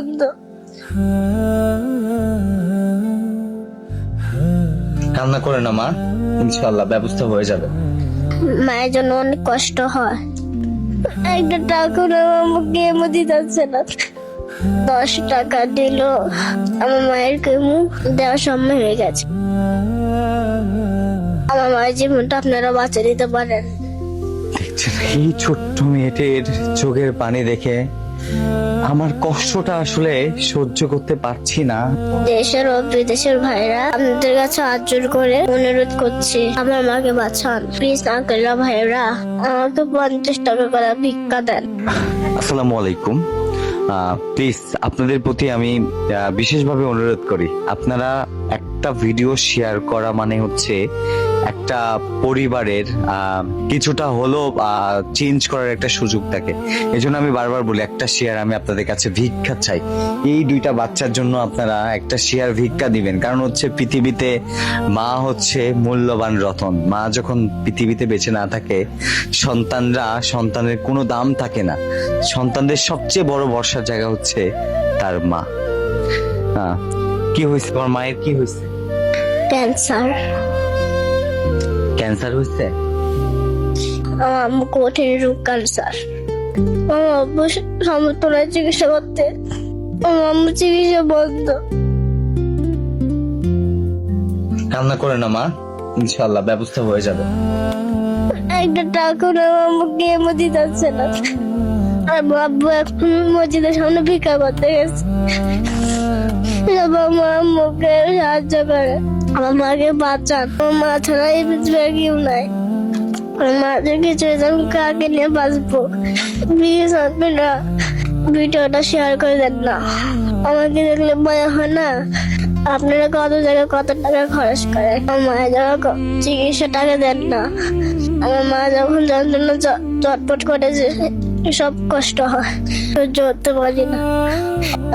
বন্ধ। কান্না করে না মা, ইনশাআল্লাহ ব্যবস্থা হয়ে যাবে। মায়ের জন্য অনেক কষ্ট হয়, একটা টাকা আমাকে কেমো দিতে না। 10 টাকা দিল, আমার মায়ের কেমো দেওয়ার সময় হয়ে গেছে। আমার মায়ের জীবনটা আপনারা বাঁচিয়ে দিতে পারেন। দেখছেন এই ছোট্ট মেয়েটির চোখের পানি দেখে আমার কষ্টটা আসলে সহ্য করতে পারছি না। দেশের ও বিদেশের ভাইরা আপনাদের কাছে হাত জোড় করে অনুরোধ করছি, আমার মাকে বাঁচান প্লিজ। আঙ্কেলরা ভাইরা আমাকে 50 টাকা করে ভিক্ষা দেন। আসসালামু আলাইকুম। প্লিজ আপনাদের প্রতি আমি বিশেষভাবে অনুরোধ করি, আপনারা একটা ভিডিও শেয়ার করা মানে হচ্ছে একটা পরিবারের কিছুটা হলো চেঞ্জ করার একটা সুযোগ থাকে। এই জন্য আমি বারবার বলি, একটা শেয়ার আমি আপনাদের কাছে ভিক্ষা চাই। এই 2টা বাচ্চার জন্য আপনারা একটা শেয়ার ভিক্ষা দিবেন। কারণ হচ্ছে পৃথিবীতে মা হচ্ছে মূল্যবান রতন। মা যখন পৃথিবীতে বেঁচে না থাকে, সন্তানের কোনো দাম থাকে না। সন্তানদের সবচেয়ে বড় ভরসার জায়গা হচ্ছে তার মা। কি হয়েছে তোমার মায়ের? কি হয়েছে? ক্যান্সার। ক্যান্সার হয়েছে? আমার আম্মু কঠিন রোগ ক্যান্সার। আমার আব্বু সমতলায় চিকিৎসা করতে, আমার আম্মু চিকিৎসা বন্ধ। কান্না করে না মা, ইনশাআল্লাহ ব্যবস্থা হয়ে যাবে। একটা টাকা আমাকে কেমো দিতে না। আর আব্বু এখন মসজিদের সামনে ভিক্ষা করতে গেছে। আমার আম্মুকে সাহায্য করে, আমার মাকে বাঁচান। আমার মা ছাড়া এই পৃথিবীর কেউ নাই। আমার মাকে কিছু আমি কাকে নিয়ে বাঁচবো? প্লিজ আপনারা ভিডিওটা শেয়ার করে দেন না। আমাকে দেখলে ভয় হয় না? আপনারা কত জায়গায় কত টাকা খরচ করেন, আমার মায়ের যখন চিকিৎসা টাকা দেন না। আমার মা যখন যন্ত্রণা চটপট করেছে, সব কষ্ট হয়, সহ্য করতে পারি না।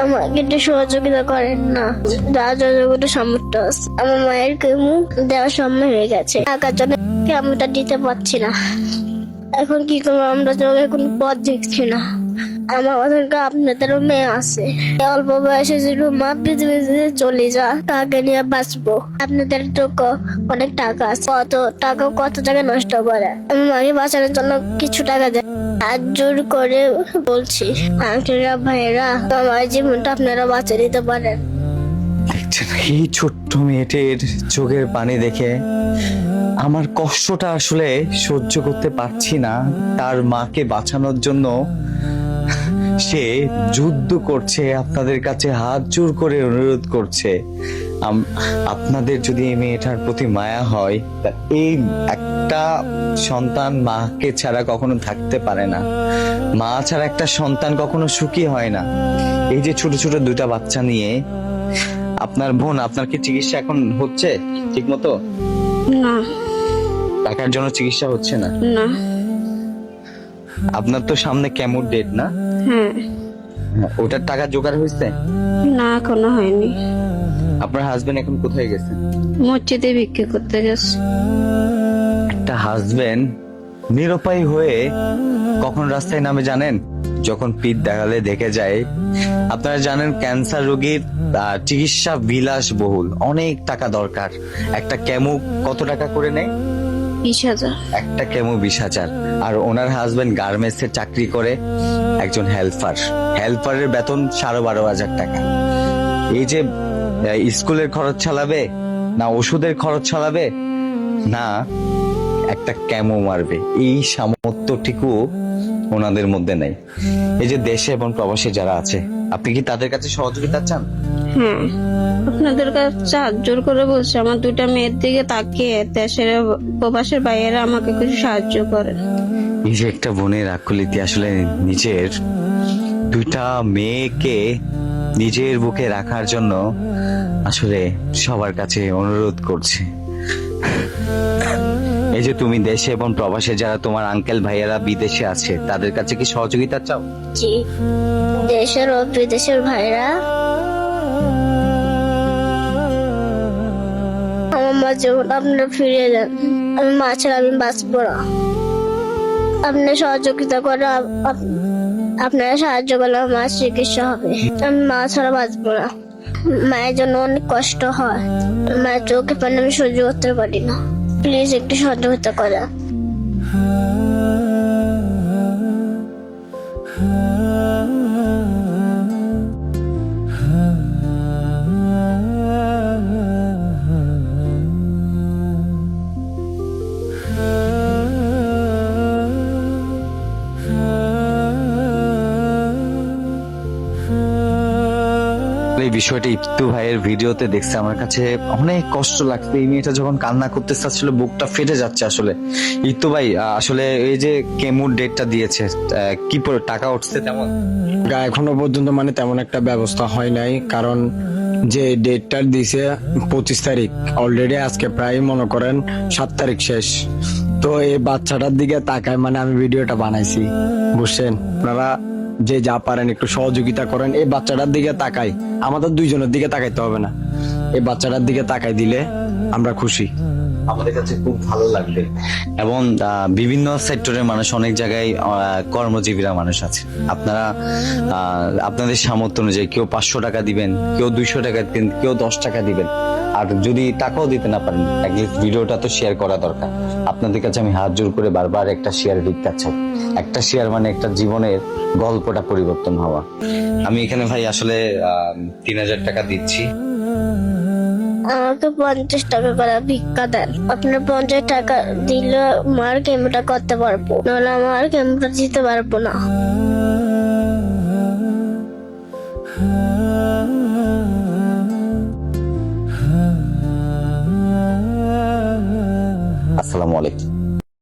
আমাকে একটু সহযোগিতা করেন না, যা যতটুকু সামর্থ্য আছে। আমার মায়ের কেমো দেওয়ার সময় হয়ে গেছে, টাকার জন্য কেমোটা দিতে পারছি না। এখন কি করবো? আমরা চোখে কোনো পথ দেখছি না। আমার ওখানকার আপনাদেরও মেয়ে আছে, অল্প বয়সে ছিল মা পৃথিবীতে চলে যা, তাকে নিয়ে বাঁচবো। আপনাদের তো অনেক টাকা আছে, কত টাকা নষ্ট করে। আমি মাকে বাঁচানোর জন্য কিছু টাকা দেয়, হাত জোর করে বলছি আঙ্কেলরা ভাইয়েরা, আমার জীবনটা আপনারা বাঁচিয়ে দিতে পারেন। দেখছেন এই ছোট্ট মেয়েটির চোখের পানি দেখে আমার কষ্টটা আসলে সহ্য করতে পারছি না। তার মাকে বাঁচানোর জন্য সে যুদ্ধ করছে, আপনাদের কাছে হাত জোর করে অনুরোধ করছে। আপনাদের যদি এই মেয়েটার প্রতি মায়া হয়, তা এই একটা সন্তান মাকে ছাড়া কখনো থাকতে পারে না। মা ছাড়া একটা সন্তান কখনো সুখী হয় না। এই যে ছোট ছোট 2টা বাচ্চা নিয়ে আপনার বোন, আপনার কি চিকিৎসা এখন হচ্ছে ঠিক মতো? না। টাকার জন্য চিকিৎসা হচ্ছে না? না। আপনার তো সামনে কেমো ডেট না? হ্যাঁ। ওটার টাকা জোগাড় হয়েছে? না, এখনো হয়নি। আপনার হাজবেন্ড এখন কোথায় গেছে? মসজিদে ভিক্ষা করতে গেছে। একটা হাজবেন্ড নিরুপায় হয়ে কখন রাস্তায় নামে জানেন? যখন পিঠ দেখালে দেখে যায়। আপনারা জানেন ক্যান্সার রোগীর চিকিৎসা বিলাসবহুল, অনেক টাকা দরকার। একটা কেমো কত টাকা করে নেয়? 20,000। একটা কেমো 20,000। আর ওনার হাজবেন্ড গার্মেন্টস এ চাকরি করে, একজন হেল্পারের বেতন 12,500 টাকা। এই যে স্কুলের খরচ চালাবে, না ওষুধের খরচ চালাবে, না একটা কেমো মারবে, এই সামর্থ্যটুকু ওনাদের মধ্যে নেই। এই যে দেশে এবং প্রবাসে যারা আছে, আপনি কি তাদের কাছে সহযোগিতা চান? হ্যাঁ, আপনাদের কাছে হাত জোর করে বলছি, আমার 2টা মেয়ের দিকে তাকিয়ে দেশের প্রবাসের বাইরে আমাকে কিছু সাহায্য করেন। এই যে একটা বোনের আকুলিতে আসলে নিজের 2টা মেয়েকে নিজের বুকে রাখার জন্য আসলে সবার কাছে অনুরোধ করছে। এই যে তুমি দেশে এবং প্রবাসে যারা তোমার আঙ্কেল ভাইয়েরা বিদেশে আছে, তাদের কাছে কি সহযোগিতা চাও? জি, দেশের ও বিদেশের ভাইরা আমার মা যেমন আপনারা ফিরিয়ে দেন। আমি মা ছাড়া আমি বাঁচবো না। আপনি সহযোগিতা করে আপনারা সাহায্য করলে আমার মায়ের চিকিৎসা হবে। আমি মা ছাড়া বাঁচবো না। মায়ের জন্য অনেক কষ্ট হয়। মায়ের চোখে পানি আমি সহ্য করতে পারি না। প্লিজ একটু সহযোগিতা করা। এই বিষয়টা ইপ্তু ভাইয়ের ভিডিওতে দেখছে, আমার কাছে অনেক কষ্ট লাগছে। এই মেয়েটা যখন কান্না করতে চাচ্ছিল বুকটা ফেটে যাচ্ছে আসলে। ইপ্তু ভাই আসলে এই যে কেমোর ডেটটা দিয়েছে, কি পরে টাকা উঠছে তেমন? এখনো পর্যন্ত মানে তেমন একটা ব্যবস্থা হয় নাই, কারণ যে ডেটটা দিছে 25 তারিখ, অলরেডি আজকে প্রায় মনে করেন 7 তারিখ শেষ। তো এই বাচ্চাটার দিকে তাকায় মানে আমি ভিডিওটা বানাইছি, বুঝছেন? আপনারা যে যা পারেন একটু সহযোগিতা করেন। এই বাচ্চাটার দিকে তাকাই, আমাদের দুইজনের দিকে তাকাইতে হবে না, এই বাচ্চাটার দিকে তাকাই দিলে আমরা খুশি। আমাদের কাছে খুব ভালো লাগবে। এবং বিভিন্ন সেক্টরের মানুষ, অনেক জায়গায় কর্মজীবীরা মানুষ আছে। আপনারা আপনাদের সামর্থ্য অনুযায়ী কেউ 500 টাকা দিবেন, কেউ 200 টাকা দিবেন, কেউ 10 টাকা দিবেন। আর যদি টাকাও দিতে না পারেন, অ্যাটলিস্ট ভিডিওটা তো শেয়ার করা দরকার। আপনাদের কাছে আমি হাত জোর করে বারবার একটা শেয়ার দিতে চাই। একটা শেয়ার মানে একটা জীবনের গল্পটা পরিবর্তন হওয়া। আমি এখানে ভাই আসলে 3000 টাকা দিচ্ছি। আমাকে 50 টাকা করে ভিক্ষা দেন। আপনার 50 টাকা দিলে মার কেমোটা করতে পারবো, নাহলে আমার কেমোটা দিতে পারবো না। আসসালামু আলাইকুম।